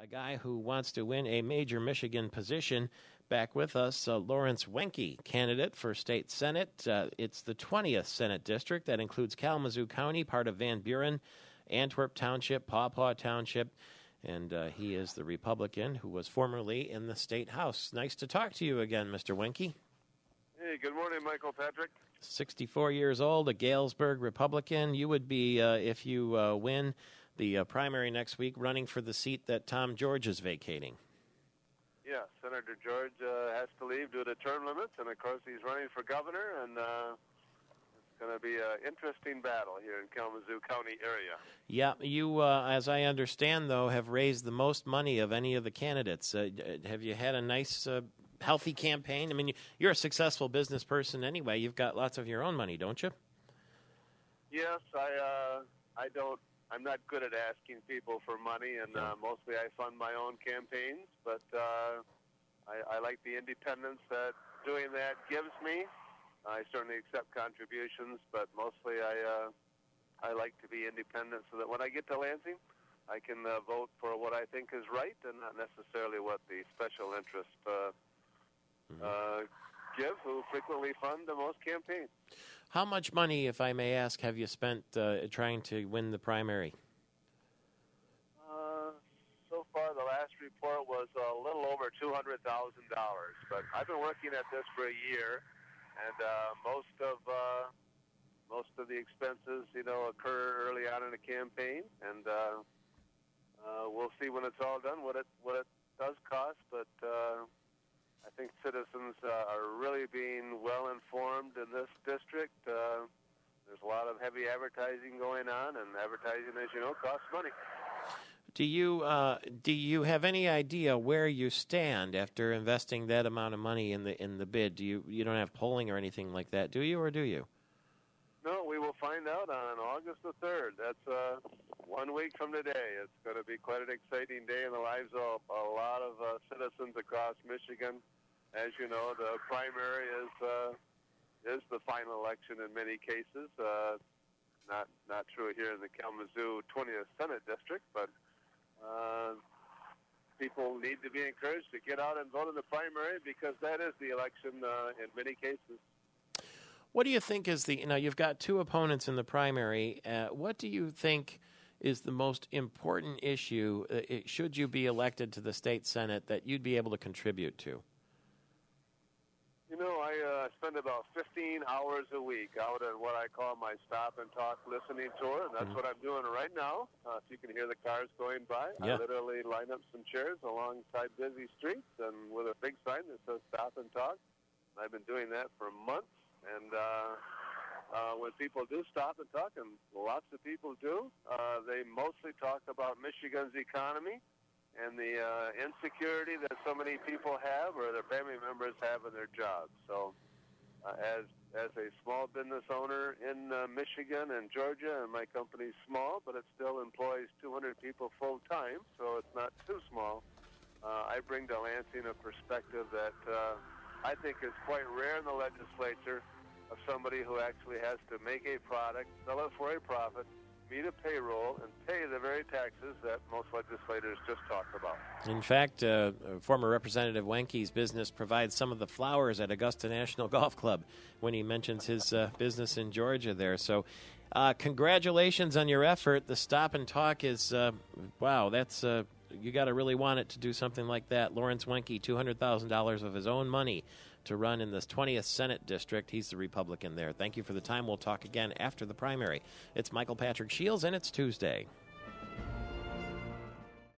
a guy who wants to win a major Michigan position. Back with us, Lorence Wenke, candidate for state senate. It's the 20th Senate District. That includes Kalamazoo County, part of Van Buren, Antwerp Township, Paw Paw Township, and he is the Republican who was formerly in the State House. Nice to talk to you again, Mr. Wenke. Hey, good morning, Michael Patrick. 64 years old, a Galesburg Republican. You would be, if you win the primary next week, running for the seat that Tom George is vacating. Yeah, Senator George has to leave due to term limits, and of course he's running for governor, and it's going to be an interesting battle here in Kalamazoo County area. Yeah, you, as I understand, though, have raised the most money of any of the candidates. Have you had a nice, healthy campaign? I mean, you're a successful business person anyway. You've got lots of your own money, don't you? Yes, I'm not good at asking people for money, and mostly I fund my own campaigns, but I like the independence that doing that gives me. I certainly accept contributions, but mostly I like to be independent so that when I get to Lansing, I can vote for what I think is right and not necessarily what the special interests give, who frequently fund the most campaigns. How much money, if I may ask, have you spent trying to win the primary? So far, the last report was a little over $200,000, but I've been working at this for a year, and most of the expenses, occur early on in the campaign, and we'll see when it's all done what it does cost, but I think citizens are really being well informed in this district. There's a lot of heavy advertising going on, and advertising, as you know, costs money. Do you have any idea where you stand after investing that amount of money in the bid? You don't have polling or anything like that, do you, or do you? No, we will find out on August the 3rd. That's 1 week from today. It's going to be quite an exciting day in the lives of a lot of citizens across Michigan. As you know, the primary is the final election in many cases. Not true here in the Kalamazoo 20th Senate District, but people need to be encouraged to get out and vote in the primary because that is the election in many cases. What do you think is you've got two opponents in the primary. What do you think is the most important issue, should you be elected to the state senate, that you'd be able to contribute to? I spend about 15 hours a week out at what I call my stop and talk listening tour, and that's what I'm doing right now. If you can hear the cars going by, yeah. I literally line up some chairs alongside busy streets and with a big sign that says stop and talk. I've been doing that for months, and when people do stop and talk, and lots of people do, they mostly talk about Michigan's economy and the insecurity that so many people have or their family members have in their jobs. So as a small business owner in Michigan and Georgia, and my company's small, but it still employs 200 people full-time, so it's not too small, I bring to Lansing a perspective that I think is quite rare in the legislature, of somebody who actually has to make a product, sell it for a profit, meet a payroll, and pay the very taxes that most legislators just talked about. In fact, former Representative Wenke's business provides some of the flowers at Augusta National Golf Club when he mentions his business in Georgia there. So congratulations on your effort. The stop and talk is, wow, that's you got to really want it to do something like that. Lorence Wenke, $200,000 of his own money to run in this 20th Senate District. He's the Republican there. Thank you for the time. We'll talk again after the primary. It's Michael Patrick Shields, and it's Tuesday.